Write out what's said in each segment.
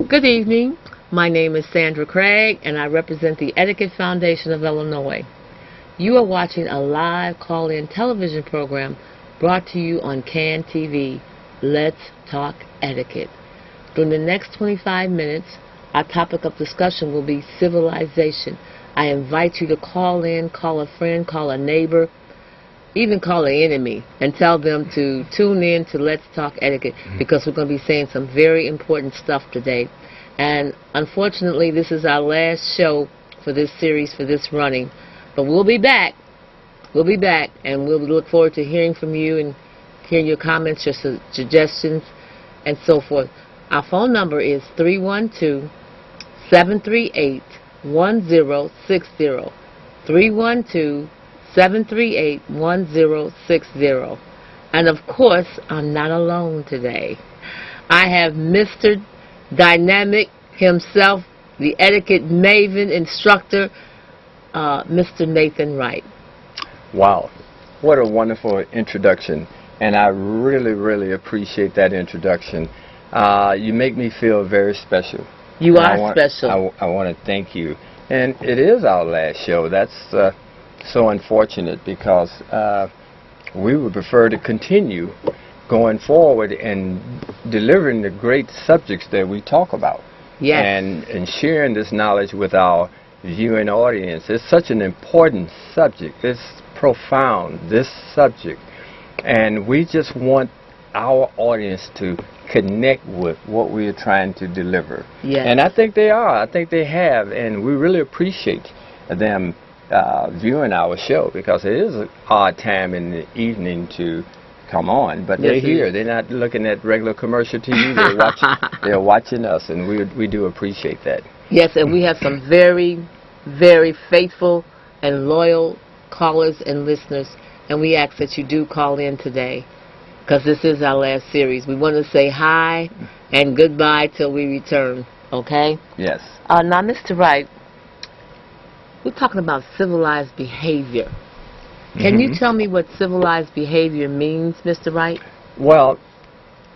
Good evening. My name is Sandra Craig, and I represent the Etiquette Foundation of Illinois. You are watching a live call-in television program brought to you on CAN TV. Let's Talk Etiquette. During the next 25 minutes, our topic of discussion will be civilization. I invite you to call in, call a friend, call a neighbor, even call an enemy, and tell them to tune in to Let's Talk Etiquette, because we're going to be saying some very important stuff today. And unfortunately, this is our last show for this series, for this running. But we'll be back. We'll be back, and we'll look forward to hearing from you and hearing your comments, your suggestions, and so forth. Our phone number is 312-738-1060. 312-738-1060. And of course, I'm not alone today. I have Mr. Dynamic himself, the etiquette maven instructor, Mr. Nathan Wright. Wow, what a wonderful introduction, and I really, really appreciate that introduction. You make me feel very special. You are special. I want to thank you. And it is our last show. That's so unfortunate, because we would prefer to continue going forward and delivering the great subjects that we talk about. Yes. And sharing this knowledge with our viewing audience. It's such an important subject. It's profound, this subject. And we just want our audience to connect with what we are trying to deliver. Yes. And I think they are. I think they have. And we really appreciate them viewing our show, because it is an odd time in the evening to come on, but they're here. They're not looking at regular commercial TV. They're watching us, and we do appreciate that. Yes, and we have some very, very faithful and loyal callers and listeners, and we ask that you do call in today, because this is our last series. We want to say hi and goodbye till we return, okay? Yes. Now, Mr. Wright, we're talking about civilized behavior. Can you tell me what civilized behavior means, Mr. Wright? Well,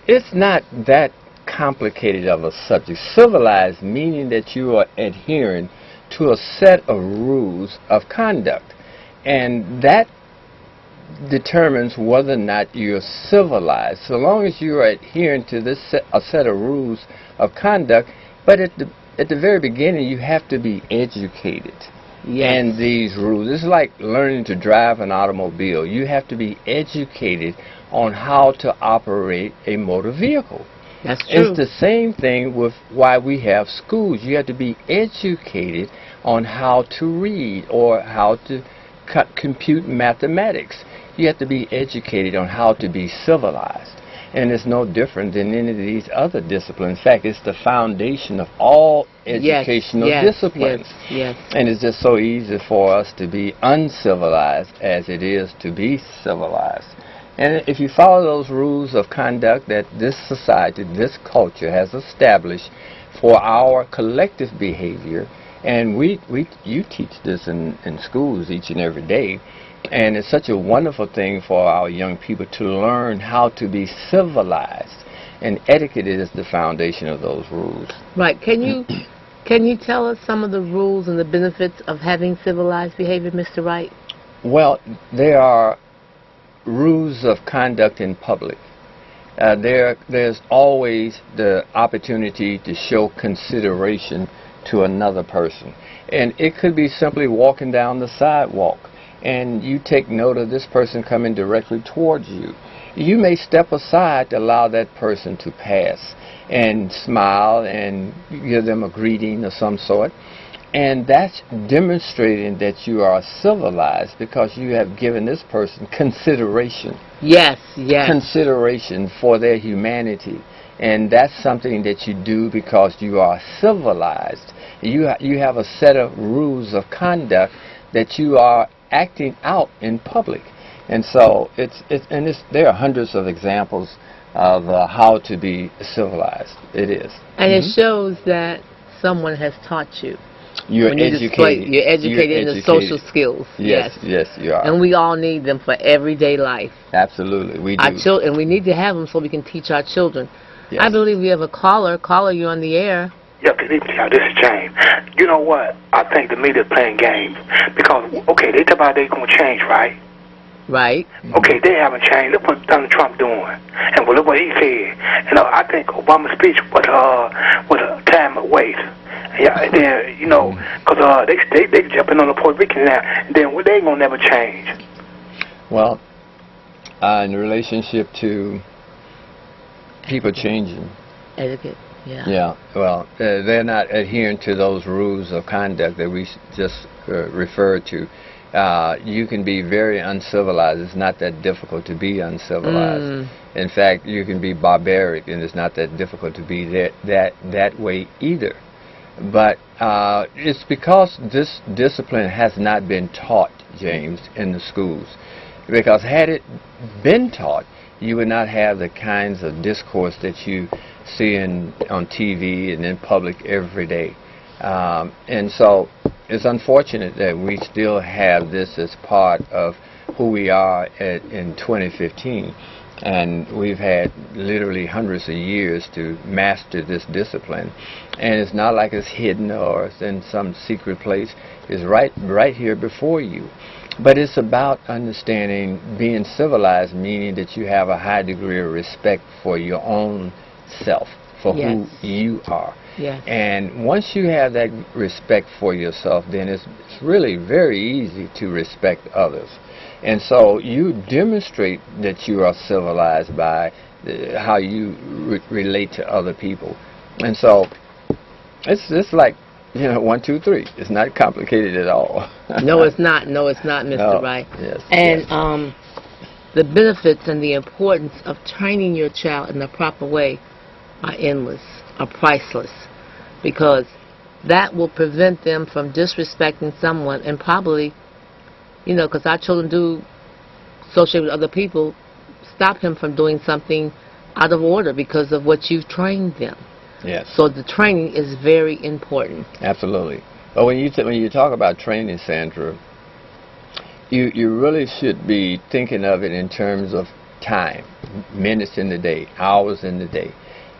it's not that complicated of a subject. Civilized meaning that you are adhering to a set of rules of conduct, and that determines whether or not you're civilized. So long as you are adhering to this a set of rules of conduct, but at the very beginning you have to be educated. Yes. And these rules, it's like learning to drive an automobile. You have to be educated on how to operate a motor vehicle. That's true. It's the same thing with why we have schools. You have to be educated on how to read or how to compute mathematics. You have to be educated on how to be civilized. And it's no different than any of these other disciplines. In fact, it's the foundation of all educational disciplines. Yes. And it's just so easy for us to be uncivilized as it is to be civilized. And if you follow those rules of conduct that this society, this culture has established for our collective behavior, and you teach this in schools each and every day, and it's such a wonderful thing for our young people to learn how to be civilized. And etiquette is the foundation of those rules. Right. Can you tell us some of the rules and the benefits of having civilized behavior, Mr. Wright? Well, there are rules of conduct in public. There's always the opportunity to show consideration to another person. And it could be simply walking down the sidewalk, and you take note of this person coming directly towards you. You may step aside to allow that person to pass and smile and give them a greeting of some sort. And that's demonstrating that you are civilized, because you have given this person consideration. Yes, yes. Consideration for their humanity. And that's something that you do because you are civilized. You have a set of rules of conduct that you are acting out in public. And so there are hundreds of examples of how to be civilized. It is. And it shows that someone has taught you. You're educated. You're educated in the social skills. Yes, you are. And we all need them for everyday life. Absolutely, we do. And we need to have them so we can teach our children. Yes. I believe we have a caller. Caller, you on the air. Yeah, good evening, y'all. This is James. You know what? I think the media's playing games. Because, okay, they talk about they're going to change, right? Right. Okay, they haven't changed. Look what Donald Trump doing. And look what he said. And I think Obama's speech was a time of waste. Yeah, and then, you know, because they jumping on the Puerto Rican now. And then they ain't going to never change. Well, in relationship to people changing. Etiquette. Yeah. Yeah, well, they're not adhering to those rules of conduct that we just referred to. You can be very uncivilized. It's not that difficult to be uncivilized. In fact, you can be barbaric, and it's not that difficult to be that way either. But it's because this discipline has not been taught, James, in the schools. Because had it been taught, you would not have the kinds of discourse that you see on TV and in public every day. And so it's unfortunate that we still have this as part of who we are in 2015. And we've had literally hundreds of years to master this discipline. And it's not like it's hidden or it's in some secret place. It's right here before you. But it's about understanding being civilized, meaning that you have a high degree of respect for your own self, for who you are. Yes. And once you have that respect for yourself, then it's really very easy to respect others. And so you demonstrate that you are civilized by how you relate to other people. And so it's like, 1, 2, 3. It's not complicated at all. No, it's not. No, it's not, Mr. No. Wright. Yes. And yes. The benefits and the importance of training your child in the proper way are endless, are priceless, because that will prevent them from disrespecting someone and probably, because our children do associate with other people, stop him from doing something out of order because of what you've trained them. Yes. So the training is very important. Absolutely. But when you talk about training, Sandra, you really should be thinking of it in terms of time, minutes in the day, hours in the day,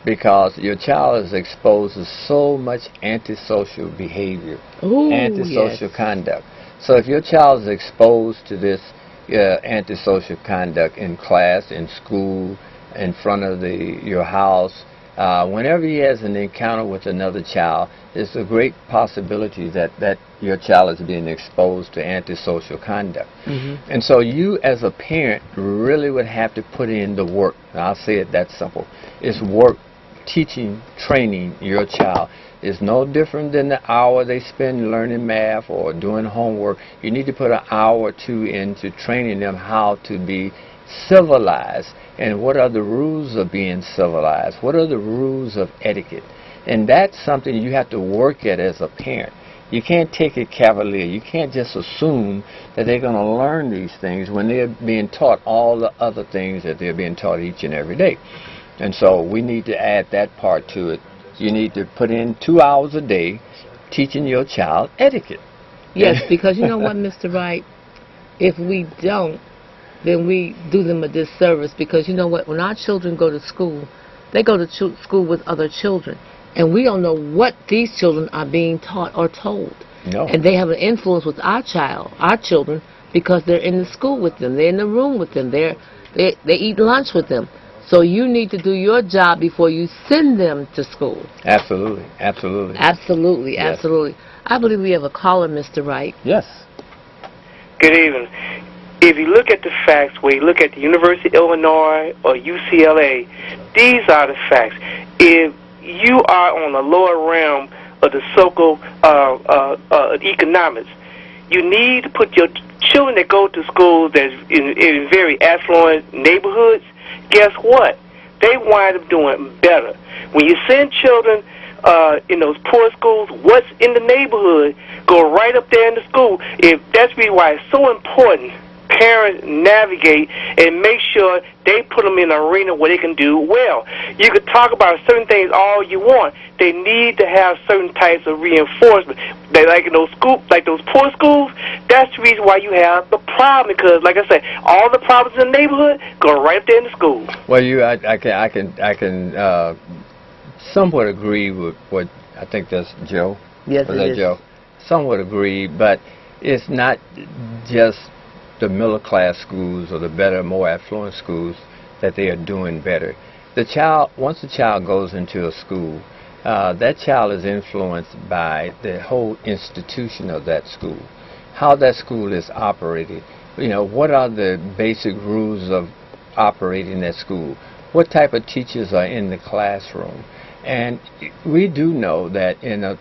because your child is exposed to so much antisocial behavior, antisocial conduct. So if your child is exposed to this antisocial conduct in class, in school, in front of your house, whenever he has an encounter with another child, there's a great possibility that your child is being exposed to antisocial conduct. Mm-hmm. And so you as a parent really would have to put in the work. And I'll say it that simple. It's work, teaching, training your child. It's no different than the hour they spend learning math or doing homework. You need to put an hour or two into training them how to be civilized, and what are the rules of being civilized, what are the rules of etiquette. And that's something you have to work at as a parent. You can't take it cavalier. You can't just assume that they're going to learn these things when they're being taught all the other things that they're being taught each and every day. And so we need to add that part to it. You need to put in 2 hours a day teaching your child etiquette. Yes, because you know what, Mr. Wright? If we don't, then we do them a disservice, because you know what, when our children go to school, they go to school with other children, and we don't know what these children are being taught or told. No. And they have an influence with our children, because they're in the school with them, they're in the room with them, they eat lunch with them. So you need to do your job before you send them to school. Absolutely, absolutely. Absolutely, yes. Absolutely. I believe we have a caller, Mr. Wright. Yes. Good evening. If you look at the facts, where you look at the University of Illinois or UCLA, these are the facts. If you are on the lower realm of the so-called economics, you need to put your children that go to schools that's in very affluent neighborhoods. Guess what? They wind up doing better. When you send children in those poor schools, what's in the neighborhood go right up there in the school. That's why it's so important parents navigate and make sure they put them in an arena where they can do well. You could talk about certain things all you want. They need to have certain types of reinforcement. They like in those poor schools, that's the reason why you have the problem. Because, like I said, all the problems in the neighborhood go right up there in the school. Well, I can somewhat agree with what I think that's Joe. Yes, Was it that is. Joe? Somewhat agree, but it's not just the middle class schools or the better, more affluent schools that they are doing better. Once the child goes into a school, that child is influenced by the whole institution of that school, how that school is operated. What are the basic rules of operating that school? What type of teachers are in the classroom? And we do know that in a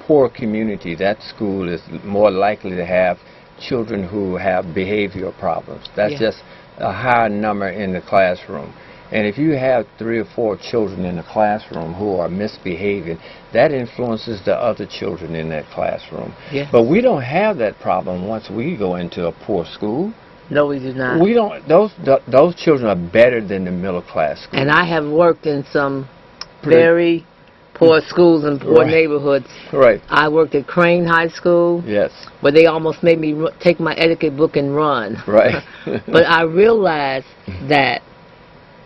poor community, that school is more likely to have children who have behavioral problems. That's just a higher number in the classroom. And if you have 3 or 4 children in the classroom who are misbehaving, that influences the other children in that classroom. Yes. But we don't have that problem once we go into a poor school. No, we do not. We don't. Those children are better than the middle class schools. And I have worked in some very poor schools and poor neighborhoods. Right. I worked at Crane High School. Yes. Where they almost made me take my etiquette book and run. Right. But I realized that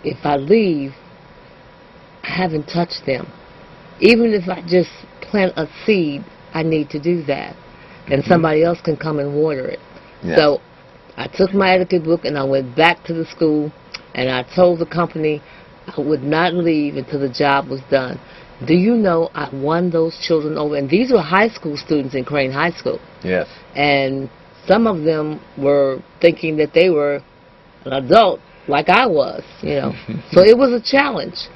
if I leave, I haven't touched them. Even if I just plant a seed, I need to do that. And somebody else can come and water it. Yes. So I took my etiquette book and I went back to the school and I told the company I would not leave until the job was done. Do you know I won those children over? And these were high school students in Crane High School. Yes. And some of them were thinking that they were an adult like I was, So it was a challenge.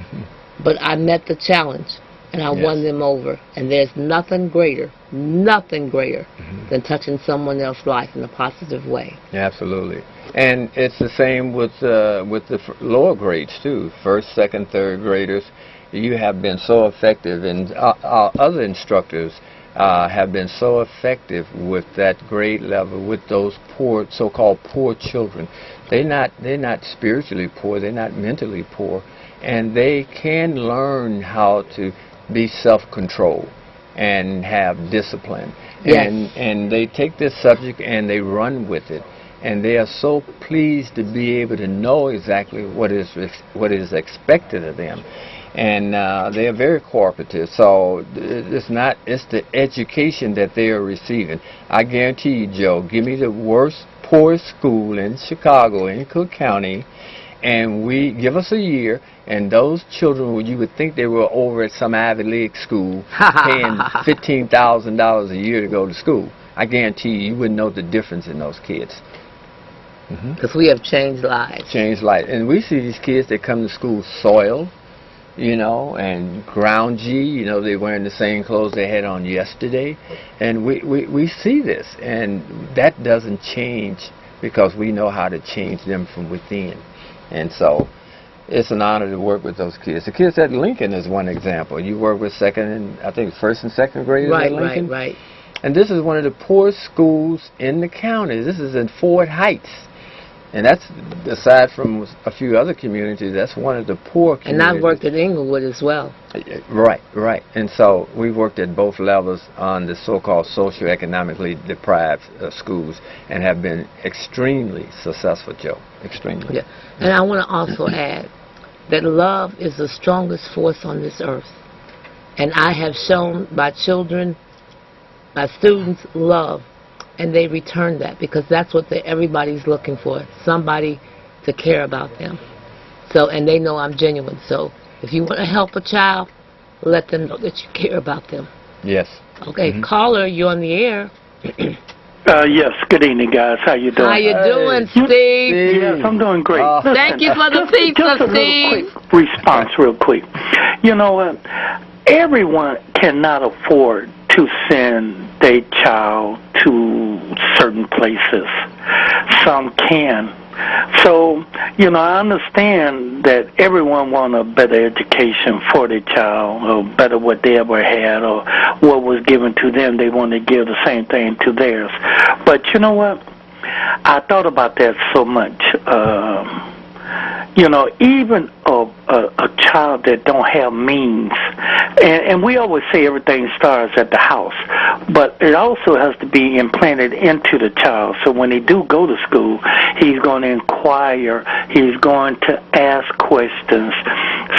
But I met the challenge and I won them over. And there's nothing greater than touching someone else's life in a positive way. Absolutely. And it's the same with the lower grades too. First, second, third graders. You have been so effective, and our other instructors have been so effective with that grade level, with those poor, so-called poor children. They're not spiritually poor. They're not mentally poor, and they can learn how to be self-controlled and have discipline. Yes. And they take this subject and they run with it. And they are so pleased to be able to know exactly what is expected of them. And they are very cooperative. So it's the education that they are receiving. I guarantee you, Joe, give me the poorest school in Chicago, in Cook County, and we give us a year, and those children, you would think they were over at some Ivy League school paying $15,000 a year to go to school. I guarantee you wouldn't know the difference in those kids. Because we have changed lives. Changed lives. And we see these kids that come to school soiled, and grouchy, they're wearing the same clothes they had on yesterday. And we see this, and that doesn't change because we know how to change them from within. And so it's an honor to work with those kids. The kids at Lincoln is one example. You work with first and second graders at Lincoln. Right. And this is one of the poorest schools in the county. This is in Ford Heights. And that's, aside from a few other communities, that's one of the poor communities. And I've worked at Inglewood as well. Right. And so we worked at both levels on the so-called socioeconomically deprived schools and have been extremely successful, Joe. Extremely. Yeah. And I want to also add that love is the strongest force on this earth. And I have shown my students love. And they return that because that's what everybody's looking for, somebody to care about them. So, and they know I'm genuine. So if you want to help a child, let them know that you care about them. Yes. Okay, caller, you're on the air. Yes, good evening, guys. How you doing? How you doing, Steve? Yes, I'm doing great. Listen, thank you for the pizza, just a Steve. Real quick response, real quick. You know what? Everyone cannot afford to send their child to certain places. Some can. So, I understand that everyone wants a better education for their child, or better what they ever had, or what was given to them. They want to give the same thing to theirs. But you know what? I thought about that so much. Even a child that don't have means, and we always say everything starts at the house, but it also has to be implanted into the child. So when they do go to school, he's going to inquire, he's going to ask questions.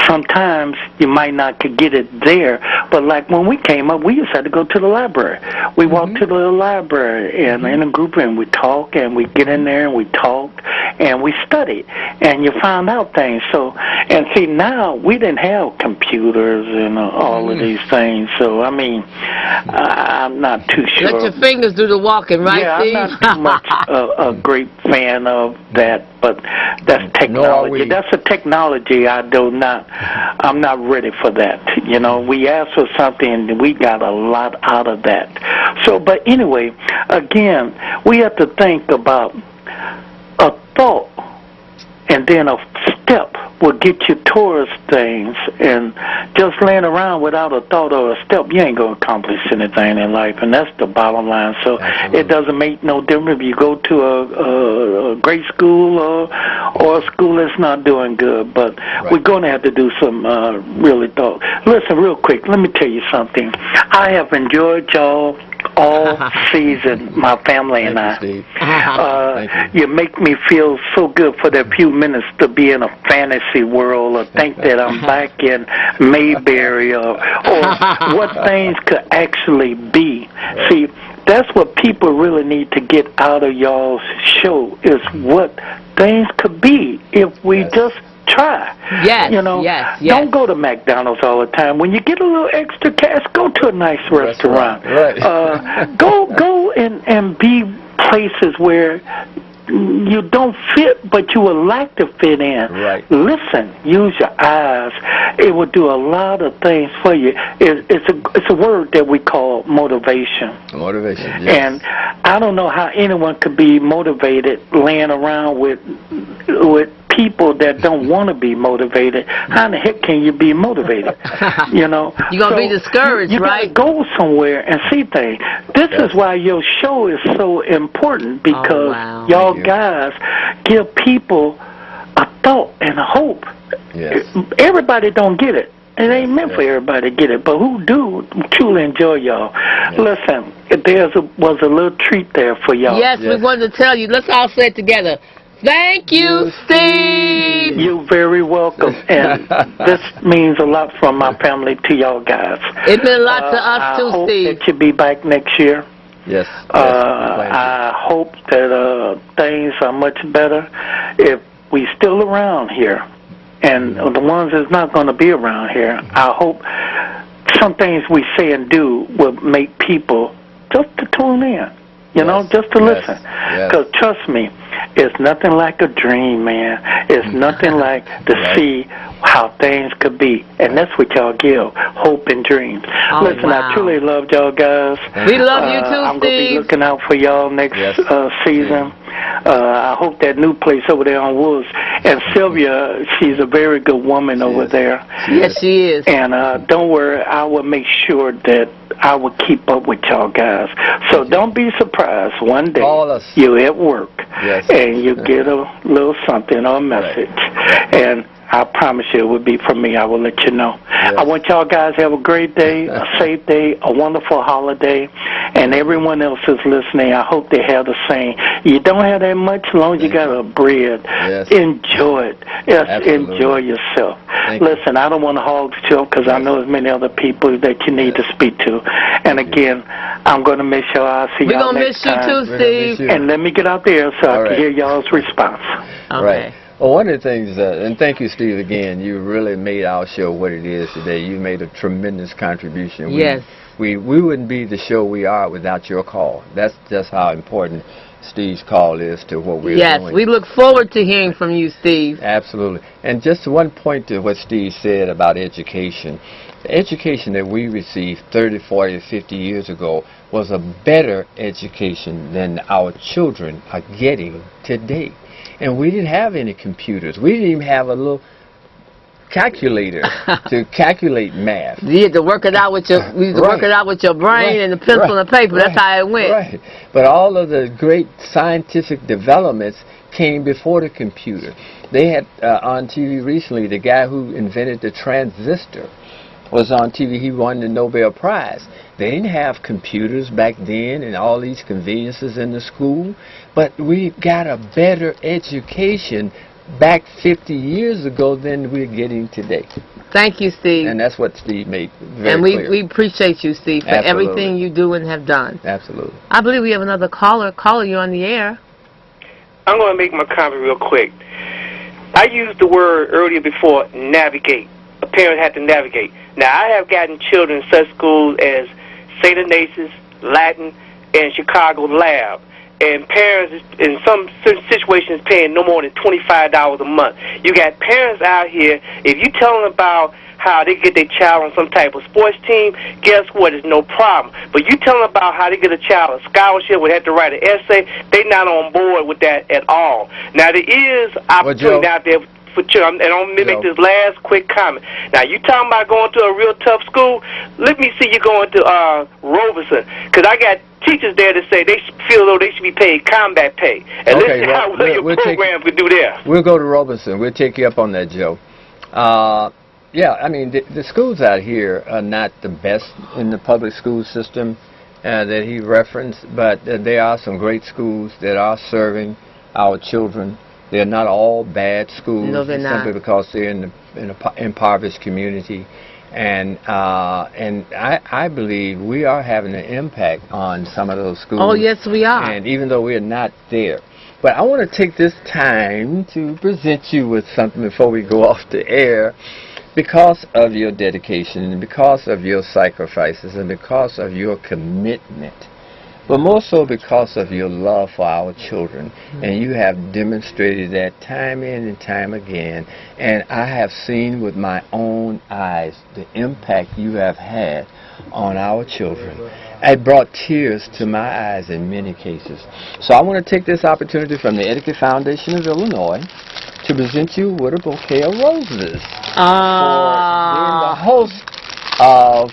Sometimes you might not could get it there, but like when we came up, we just had to go to the library. We walked to the library and in a group, and we talk, and we get in there and we talk, and we studied, and you found out things. So, and see, now we didn't have computers and all of these things. So I mean, I'm not too sure. Let your fingers do the walking, right, yeah, Steve? I'm not too much a great fan of that, but that's technology. That's a technology I'm not ready for that. You know, we asked for something and we got a lot out of that. So, but anyway, again, we have to think about a thought and then a step will get you towards things, and just laying around without a thought or a step, you ain't going to accomplish anything in life, and that's the bottom line. So it doesn't make no difference if you go to a great school or a school that's not doing good, but we're going to have to do some really thought. Listen, real quick, let me tell you something. I have enjoyed y'all all season, my family and I. Thank you. You make me feel so good for that few minutes to be in a fantasy world, or think that I'm back in Mayberry, or what things could actually be. See, that's what people really need to get out of y'all's show, is what things could be if we just try. Yes, you know, yes. Don't go to McDonald's all the time. When you get a little extra cash, go to a nice restaurant. Right. Go and be places where you don't fit, but you would like to fit in. Right. Listen, use your eyes. It will do a lot of things for you. It's a word that we call motivation. Motivation, yes. And I don't know how anyone could be motivated laying around with people that don't want to be motivated. How in the heck can you be motivated? You know, you're gonna be discouraged, you right? You gotta go somewhere and see things. This is why your show is so important, because y'all guys give people a thought and a hope. Yes. Everybody don't get it. It ain't meant for everybody to get it, but who do truly enjoy y'all. Listen, there was a little treat there for y'all. Yes, we wanted to tell you. Let's all say it together. Thank you, Steve. You're very welcome, and this means a lot from my family to y'all guys. It meant a lot to us too, I hope Steve. that you'll be back next year. Yes. I hope that things are much better if we still around here, and the ones that's not going to be around here. I hope some things we say and do will make people just to tune in. You know, just to listen. Because trust me, it's nothing like a dream, man. It's nothing like to see how things could be. And that's what y'all give, hope and dreams. Listen, I truly love y'all guys. We love you too, Steve. I'm going to be looking out for y'all next season. I hope that new place over there on Woods. And Sylvia, she's a very good woman over there. Yes, she is. And don't worry, I will make sure that I will keep up with y'all guys. So don't be surprised one day you're at work and you get a little something or a message. And I promise you it would be from me. I will let you know. I want y'all guys to have a great day, a safe day, a wonderful holiday. And everyone else is listening, I hope they have the same. You don't have that much, as long as you got a bread. Enjoy it. Enjoy yourself. Listen, I don't want to hog the show, because I know there's many other people that you need to speak to. And again, I'm going to miss y'all. I'll see y'all next time. We're going to miss you too, Steve. And let me get out there so I can hear y'all's response. Right. Well, one of the things, and thank you, Steve, again, you really made our show what it is today. You made a tremendous contribution. We wouldn't be the show we are without your call. That's just how important Steve's call is to what we're doing. Yes, we look forward to hearing from you, Steve. Absolutely. And just one point to what Steve said about education. The education that we received 30, 40, 50 years ago was a better education than our children are getting today. And we didn't have any computers. We didn't even have a little calculator to calculate math. You had to work it out with your work it out with your brain and the pencil and the paper. That's how it went. Right. But all of the great scientific developments came before the computer. They had on TV recently, the guy who invented the transistor was on TV. He won the Nobel Prize. They didn't have computers back then and all these conveniences in the school, but we got a better education back 50 years ago than we're getting today. Thank you, Steve. And that's what Steve made very and clear. we appreciate you, Steve, for Absolutely. everything you do and have done. Absolutely. I believe we have another caller. Caller, you're on the air. I'm going to make my comment real quick. I used the word earlier before, navigate. A parent had to navigate. Now, I have gotten children in such schools as St. Ignatius, Latin, and Chicago Lab. And parents, in some situations, paying no more than $25 a month. You got parents out here, if you tell them about how they get their child on some type of sports team, guess what? It's no problem. But you tell them about how they get a child a scholarship, would have to write an essay, they're not on board with that at all. Now, there is opportunity out there for children, and I'm going to make this last quick comment. Now, you talking about going to a real tough school? Let me see you going to Robeson, because I got teachers there that say they feel though they should be paid combat pay. And let's see how well your program could do there. We'll go to Robeson. We'll take you up on that, Joe. Yeah, I mean, the schools out here are not the best in the public school system that he referenced, but there are some great schools that are serving our children. They're not all bad schools. No, they're not. Simply because they're in an impoverished community. And I believe we are having an impact on some of those schools. Oh, yes, we are. And even though we're not there. But I want to take this time to present you with something before we go off the air. Because of your dedication and because of your sacrifices and because of your commitment, but more so because of your love for our children. And you have demonstrated that time in and time again. And I have seen with my own eyes the impact you have had on our children. It brought tears to my eyes in many cases. So I want to take this opportunity from the Etiquette Foundation of Illinois to present you with a bouquet of roses for being the host of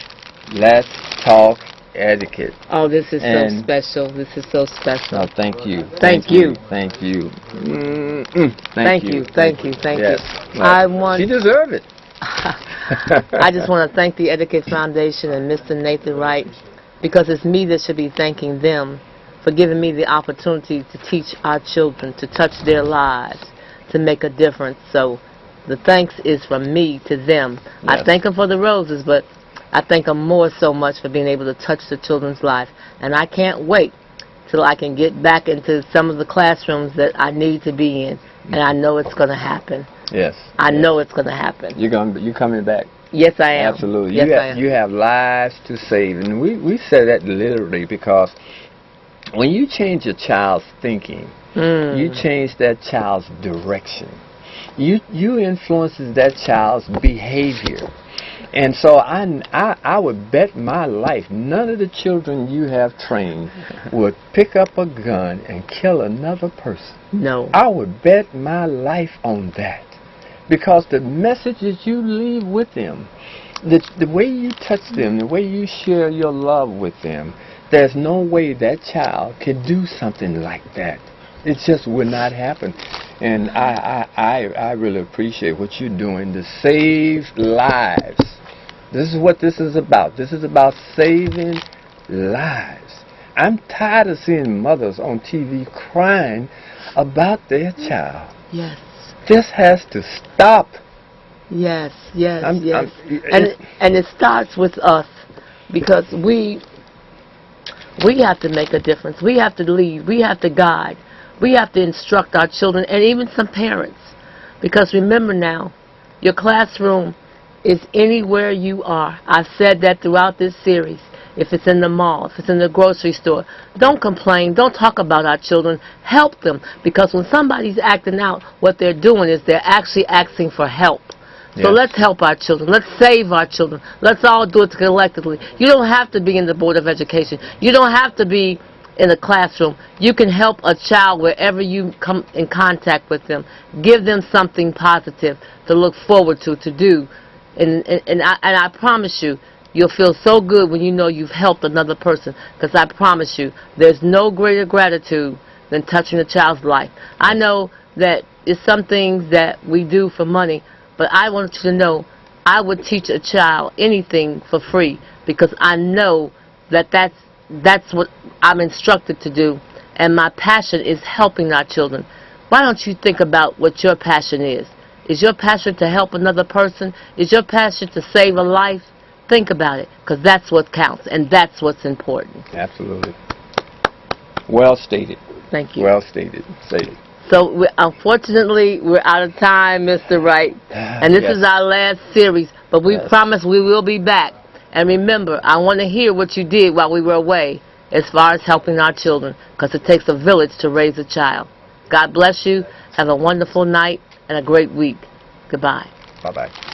Let's Talk Etiquette. Oh, this is so special. This is so special. Oh, thank you. Thank you. Thank you. Thank you. Thank you. Thank you. She deserved it. I just want to thank the Etiquette Foundation and Mr. Nathan Wright, because it's me that should be thanking them for giving me the opportunity to teach our children, to touch their lives, to make a difference. So the thanks is from me to them. Yes. I thank them for the roses, but I thank them more so much for being able to touch the children's life. And I can't wait till I can get back into some of the classrooms that I need to be in. And I know it's going to happen. Yes. I know it's going to happen. You're coming back. Yes, I am. Absolutely. Yes, I am. You have lives to save. And we say that literally because when you change a child's thinking, you change that child's direction. You influences that child's behavior. And so I would bet my life none of the children you have trained would pick up a gun and kill another person. No. I would bet my life on that. Because the messages you leave with them, the way you touch them, the way you share your love with them, there's no way that child could do something like that. It just would not happen. And I really appreciate what you're doing to save lives. This is what this is about. This is about saving lives. I'm tired of seeing mothers on TV crying about their child. Yes. This has to stop. Yes, yes, yes. And it starts with us, because we have to make a difference. We have to lead. We have to guide. We have to instruct our children and even some parents. Because remember now, your classroom is anywhere you are. I've said that throughout this series. If it's in the mall, if it's in the grocery store, don't complain. Don't talk about our children. Help them. Because when somebody's acting out, what they're doing is they're actually asking for help. So let's help our children. Let's save our children. Let's all do it collectively. You don't have to be in the Board of Education. You don't have to be in a classroom. You can help a child wherever you come in contact with them. Give them something positive to look forward to do. And I promise you, you'll feel so good when you know you've helped another person. Because I promise you, there's no greater gratitude than touching a child's life. I know that it's some things that we do for money, but I want you to know I would teach a child anything for free because I know that that's what I'm instructed to do, and my passion is helping our children. Why don't you think about what your passion is? Is your passion to help another person? Is your passion to save a life? Think about it, because that's what counts, and that's what's important. Absolutely. Well stated. Thank you. Well stated. Stated. So, unfortunately, we're out of time, Mr. Wright. And this is our last series, but we promise we will be back. And remember, I want to hear what you did while we were away as far as helping our children, because it takes a village to raise a child. God bless you. Have a wonderful night and a great week. Goodbye. Bye-bye.